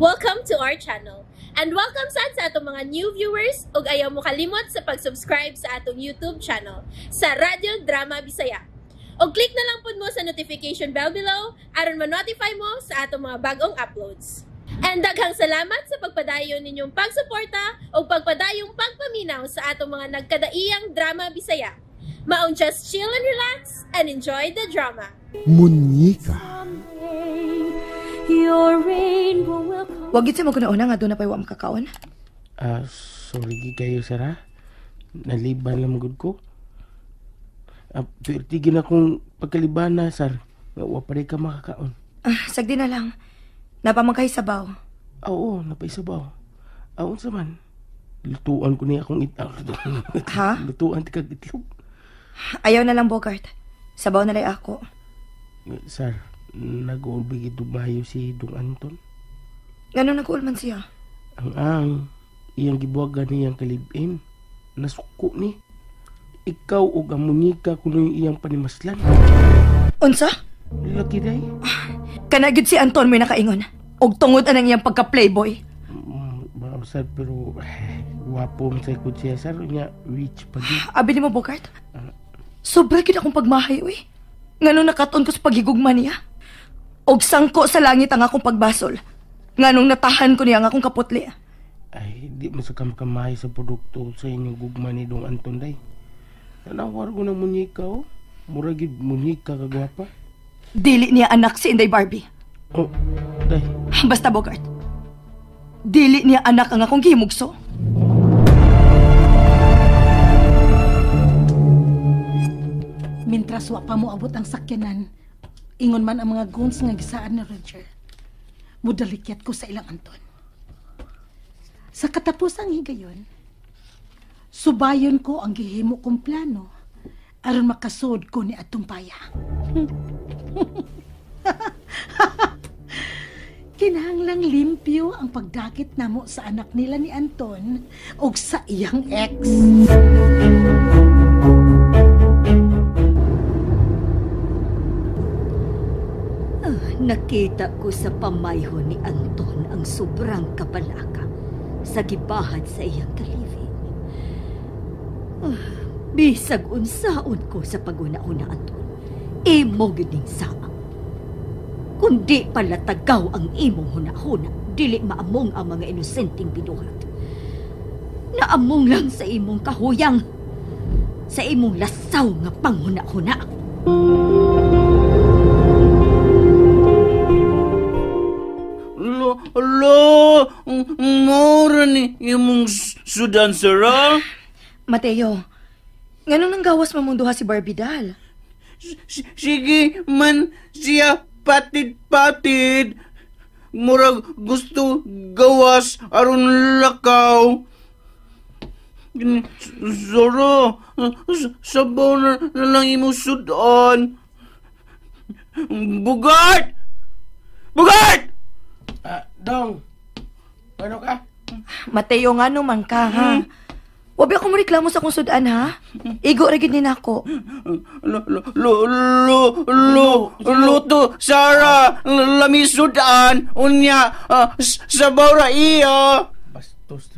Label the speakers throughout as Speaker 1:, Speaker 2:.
Speaker 1: Welcome to our channel. And welcome sa atong mga new viewers ug ayaw mo kalimot sa pag-subscribe sa atong YouTube channel sa Radio Drama Bisaya. O click na lang pud mo sa notification bell below aron ma-notify mo sa atong mga bagong uploads. And daghang salamat sa pagpadayon ninyong pagsuporta o pagpadayong pagpaminaw sa atong mga nagkadaiyang Drama Bisaya. Maun just chill and relax and enjoy the drama.
Speaker 2: Munyika.
Speaker 3: Wag gid sa mo kuna-una nga doon na pa'y wa makakaon.
Speaker 4: Sorry kayo, Sarah. Naliban lang gud ko. Tigin akong pagkaliban na, Sar. Wa pa rin ka makakaon.
Speaker 3: Sagdi na lang. Napamagkay sabaw.
Speaker 4: Oo, napaisabaw. Unsa man? Lutuan ko niya akong itang.
Speaker 3: Ha?
Speaker 4: Lutuan ti kag itlog.
Speaker 3: Ayaw na lang, Bogart. Sabaw na lang ako.
Speaker 4: Sar, nag-uulbig dumayo si Dong Anton.
Speaker 3: Ganun nag-uulman siya?
Speaker 4: Ang iyang gibuwagan niyang kalibin. Nasuko ni. Ikaw o ang munika kuno yung iyang panimaslan.
Speaker 3: Unsa?
Speaker 4: Laki day.
Speaker 3: Kanagid si Anton may nakaingon. Og tungod anang iyang pagka-playboy.
Speaker 4: Sar, pero wapo sa ikot siya, Sar. Nga, rich pa din.
Speaker 3: Abi mo, Bogart? Sobra gid akong pagmahay, uy. Nganong nakaton ko sa paghigugma niya. Og sangko sa langit ang akong pagbasol. Nganong natahan ko niya ang akong kaputli.
Speaker 4: Ay, di mo sa kamkamay sa produkto sa inyong gugma ni Dong Anton, day. Nanawar ko ng munyika, oh. Muragid munyika kagwapa.
Speaker 3: Dili niya anak si Inday Barbie.
Speaker 4: Oh, day.
Speaker 3: Basta, Bogart. Dili niya anak ang akong gihimugso.
Speaker 5: Mintras wa pa mo abot ang sakyanan, ingon man ang mga goons nga gisaan ni Roger. Mudalikyat ko sa ilang Anton. Sa katapusang higayon, subayon ko ang gihimo kong plano aron makasod ko ni atong paya. Kinahanglang limpyo ang pagdakit namo sa anak nila ni Anton ug sa iyang ex.
Speaker 6: Nakita ko sa pamayhon ni Anton ang sobrang kapalaka sa gibahad sa iyang kaliving. Bisag unsaon ko sa paguna-una, Anton. Imo gining sama. Kundi pala tagaw ang imong huna-huna, dili maamong ang mga inosenteng binuhat. Naamong lang sa imong kahuyang, sa imong lasaw nga panghuna-huna.
Speaker 7: Mora ni imong sudan, Sarah?
Speaker 3: Mateo, nganong nang gawas mamunduha si Barbie Dal?
Speaker 7: Sige man siya patid-patid. Murag gusto gawas aron lakaw. Sarah, sabaw na lang imong sudan. Bugart! Bugart!
Speaker 4: Dong, ano ka?
Speaker 3: Mateo, nga naman ka, ha? Wabi ako mareklamo sa kung sudan, ha? Igo rin din ako.
Speaker 7: Luto, Sarah, lamisudan, unya, sabaw ra iya.
Speaker 4: Bastos.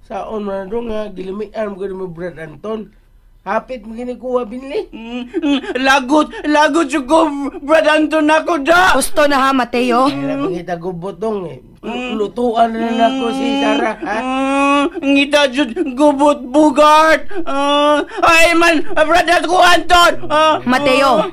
Speaker 4: Saon man dong nga, gilimian mo ganun mo, Brad Anton. Hapit mo ginikuha, binli.
Speaker 7: Lagot siya ko, Brad Anton ako da.
Speaker 3: Gusto na, ha, Mateo?
Speaker 4: Kaya pangita gubot dong eh. Lutuan na ako si Sarah, ha?
Speaker 7: Ngita jud gubot Bugart. Ay man, Brad Anton.
Speaker 3: Mateo,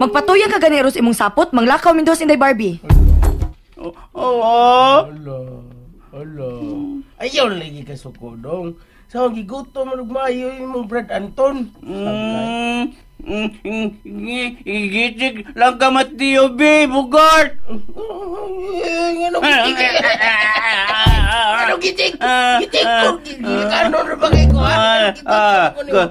Speaker 3: magpatuyan ka ganero sa imong sapot, manglakaw min dos Inday Barbie.
Speaker 4: Ala. Ayaw na lagi ka sukodong. Sa ang giguto mo nagmayo yung Brad Anton.
Speaker 7: Gitig lang ka Mateo B, Bugart.
Speaker 4: Ano gitig? Gitig ko. Ano na bagay ko, ha?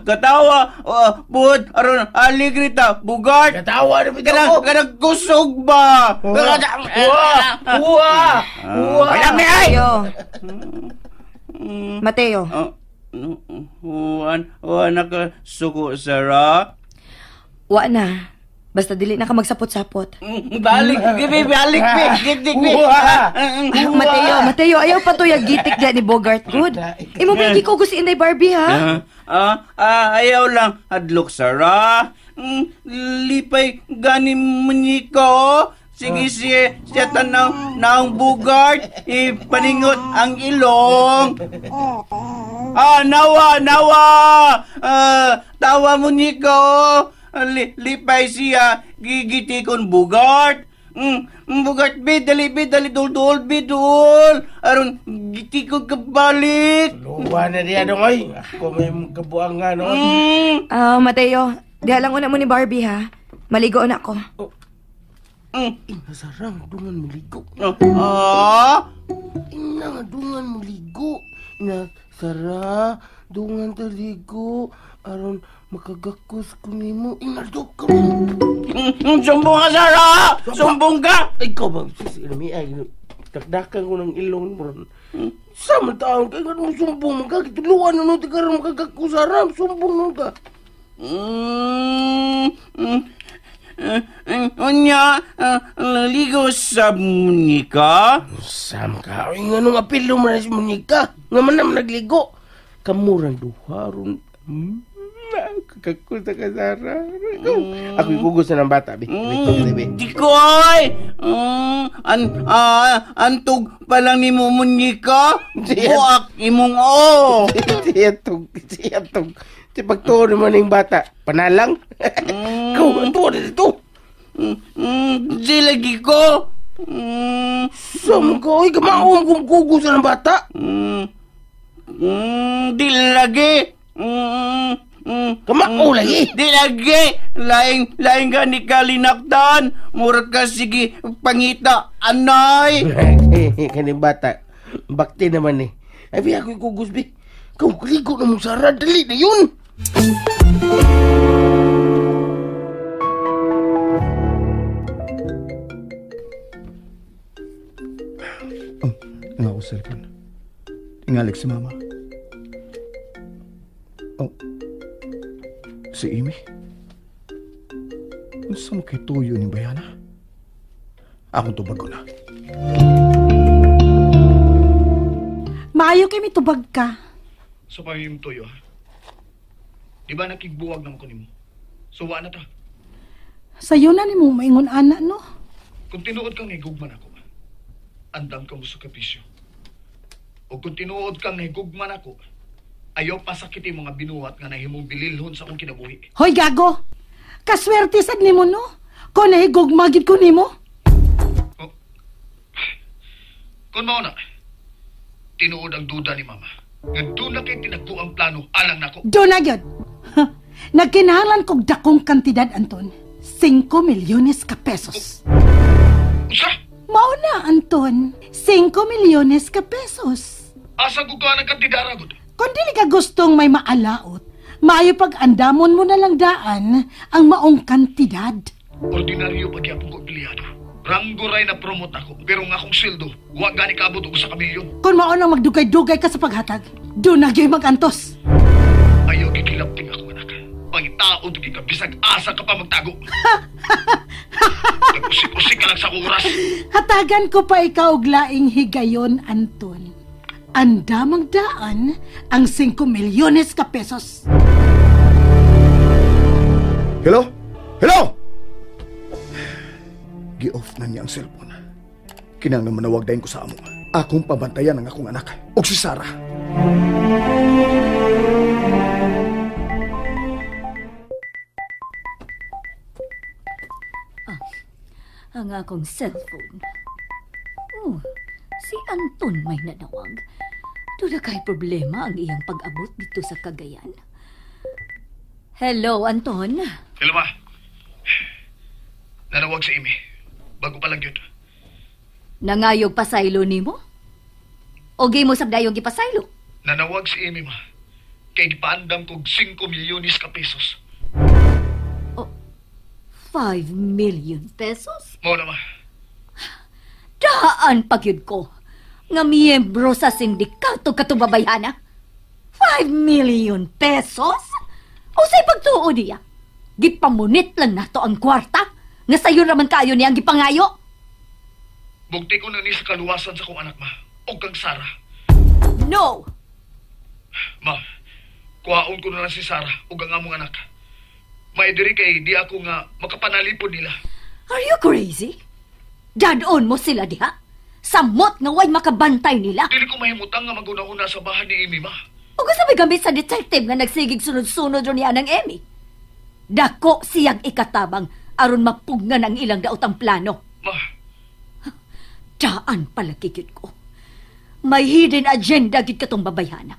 Speaker 7: Katawa, buod, aron, aligrita, Bugart.
Speaker 4: Katawa na bitaw ko.
Speaker 7: Kanang kusog ba?
Speaker 4: Uwa!
Speaker 7: Alam niya ay!
Speaker 3: Mateo.
Speaker 7: Nakasuko, Sarah?
Speaker 3: Wa na. Basta dili na ka magsapot-sapot.
Speaker 7: Balik, gibi, balik, bi. Gitik, bi.
Speaker 3: Mateo, ayaw pa to yung gitik dyan ni Bogart. Good. Imo bigi ko gusto Inday Barbie, ha?
Speaker 7: Ayaw lang. Hadlok, Sarah. Lipay, gani munyiko. Sige siya tanaw na ang Bogart. Ipaningot ang ilong. Nawa. Tawa munyiko. Lipay siya, gigiti kon Bogart. Bogart, dali, dul, aron, giti ko kabalik.
Speaker 4: Luwa na diya dong, oy. Ako may kabuang nga noon.
Speaker 3: Mateo, diha lang una mo ni Barbie, ha? Maligo na ako.
Speaker 4: Nasarang, dungan mo ligo. Dungan mo ligo. Nasara, dungan taligo. Aron, makagakos ko nimo. Inaldok ka mo.
Speaker 7: Sumbong ka, Sarah! Sumbong ka!
Speaker 4: Ikaw ba? Sisi, ay, takdakan ko ng ilong mo. Sama taon ka, mo sumbong mo ka. Kituluan na nun, tigara makagakos haram. Sumbong mo ka.
Speaker 7: Unya, ligo sa munika?
Speaker 4: Sam ka. Ay, nga nung apelo mo na si Monica. Nga man naman nagligo. Kamurang duharon. Kakakusa ka, Sarah. Ako ikugusto ng bata, bi.
Speaker 7: Dikoy! Antog pa lang ni mo, Monica. Buak imong o.
Speaker 4: Siyatog. Si pagtuon naman ng bata. Panalang? Ikaw, ang tuwa na dito.
Speaker 7: Di lagi ko.
Speaker 4: Sam ka, ay, kamaong kong kugusto ng bata.
Speaker 7: Di lagi.
Speaker 4: Kamao lagi.
Speaker 7: Di lagi. Laing gani ka linaktan. Murag ka sige pangita. Anay.
Speaker 4: Kaning bata. Bakti naman eh. Ay, biya ko ikugus, bi. Ikaw, kaligo na mong Sarah. Dali na yun.
Speaker 2: Nga ako cellphone. Ingalik si Mama. Si Amy? Ano sa mo kituyo ni Bayana? Akong tubago na.
Speaker 5: Maayo kay mitubag ka.
Speaker 8: So pa yung tuyo, ha? Di ba nakigbuwag naman ko ni mo? So na ta.
Speaker 5: Sayo na ni mo maingon ana, no?
Speaker 8: Kung tinuod kang higugman ako, andam ka mo sa kapisyo. O kung tinuod kang higugman ako, ayaw pasakiti mga binuhat nga nahimong bililhon sa akong kinabuhi.
Speaker 5: Hoy, gago! Kaswerte sad ni mo, no? Kung nahigugmagid ko ni mo.
Speaker 8: Kung mauna, tinuod ang duda ni Mama. Nga doon na kay tinagpo ang plano, alang nako.
Speaker 5: Do na gyud. Nagkinahanglan kog dakong kantidad, Anton. 5 milyones ka pesos.
Speaker 8: Usa?
Speaker 5: Mao na, Anton. 5 milyones ka pesos.
Speaker 8: Asa ko ka nagkantidara, gud?
Speaker 5: Kung dili ka gustong may maalaot, maayo pag-andamon mo na lang daan ang maong kantidad.
Speaker 8: Ordinaryo pagyapon ko bilyado. Ranggoray na promote ako, pero nga akong sweldo, huwag gani kaabot og sa kamilyon.
Speaker 5: Kung mao nang magdugay-dugay ka sa paghatag, doon na gyud magantos.
Speaker 8: Ayaw gigilapting ako, anak. Pangitaon to ka, bisag asa ka pa magtago. Nagusik-usik ka lang sa oras.
Speaker 5: Hatagan ko pa ikaw og laing higayon, Anton. Andamang daan ang 5 milyones ka pesos.
Speaker 2: Hello? Hello? Gi-off na niya ang cellphone. Kinang manawag dahin ko sa amo. Akong pabantayan ang akong anak. Og si Sarah.
Speaker 6: Ang akong cellphone. Si Anton may nanawag. Doon na kay problema ang iyang pag-abot dito sa Cagayan. Hello, Anton.
Speaker 8: Hello, Ma. Nanawag si Amy. Bago pa lang yun.
Speaker 6: Nangayog pasaylo ni mo? O mo sabdayong gipasaylo?
Speaker 8: Nanawag si Amy, Ma. Kay gipaandam kog 5 milyones ka pesos.
Speaker 6: 5 million pesos?
Speaker 8: Mao na, Ma.
Speaker 6: Daan pagyud ko nga miyembro sa sindikato katubabayana. 5 million pesos? O sa'y pagtuo niya? Gipamunit lang na to ang kwarta. Nga sayo naman kayo niyang gipangayo.
Speaker 8: Bugti ko na ni sa kaluwasan sa kong anak, ma. O kang Sara.
Speaker 6: No!
Speaker 8: Ma, kuhaon ko na lang si Sara o ang among anak. Maidiri kay di ako nga makapanalipod nila.
Speaker 6: Are you crazy? Dadon mo sila diha? Samot nga way makabantay nila.
Speaker 8: Dili ko mahimutang nga maguna-una sa bahay ni Amy, ma.
Speaker 6: O sabi gamit sa detective nga nagsigig sunod-sunod ron niya ng Emmy. Dako siyang ikatabang aron mapugnan ang ilang daotang plano.
Speaker 8: Ma,
Speaker 6: Daan pala kikit ko. May hidden agenda gid katong babayana.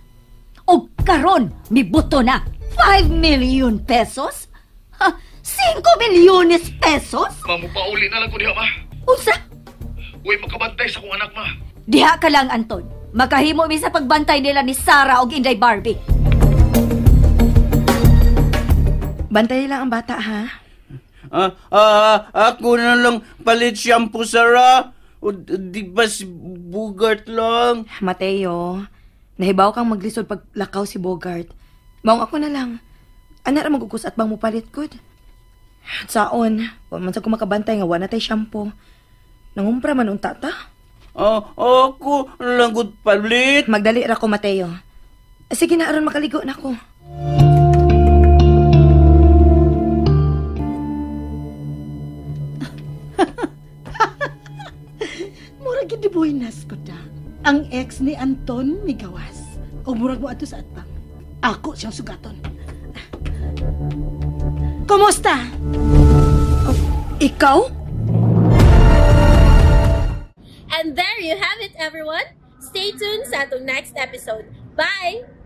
Speaker 6: O karon mibuto na 5 million pesos? Ha, 5 milyones pesos?
Speaker 8: mamupauli na lang ko diha, ma.
Speaker 6: Unsa?
Speaker 8: Huwag makabantay sa kong anak, ma.
Speaker 6: Diha ka lang, Anton. Makahimo mi sa pagbantay nila ni Sarah og Inday Barbie.
Speaker 3: Bantay lang ang bata, ha?
Speaker 7: Ako na lang palit shampoo, Sarah. O di ba si Bogart lang?
Speaker 3: Mateo, nahibaw kang maglisod pag lakaw si Bogart. Maong ako na lang. Ana ra magugus at bang mo palit good? Saon, wa man sa kumakabantay nga wala tay shampoo. Nangumpra man unta ta?
Speaker 7: Ako lang good palit.
Speaker 3: Magdali ra ko, Mateo. Sige na aron makaligo na ko.
Speaker 5: Murag gid buhinas ko da. Ang ex ni Anton migawas. O murag mo ato sa atbang. Ako siyang sugaton. Kumusta?
Speaker 3: Ikaw?
Speaker 1: And there you have it, everyone. Stay tuned sa atong next episode. Bye!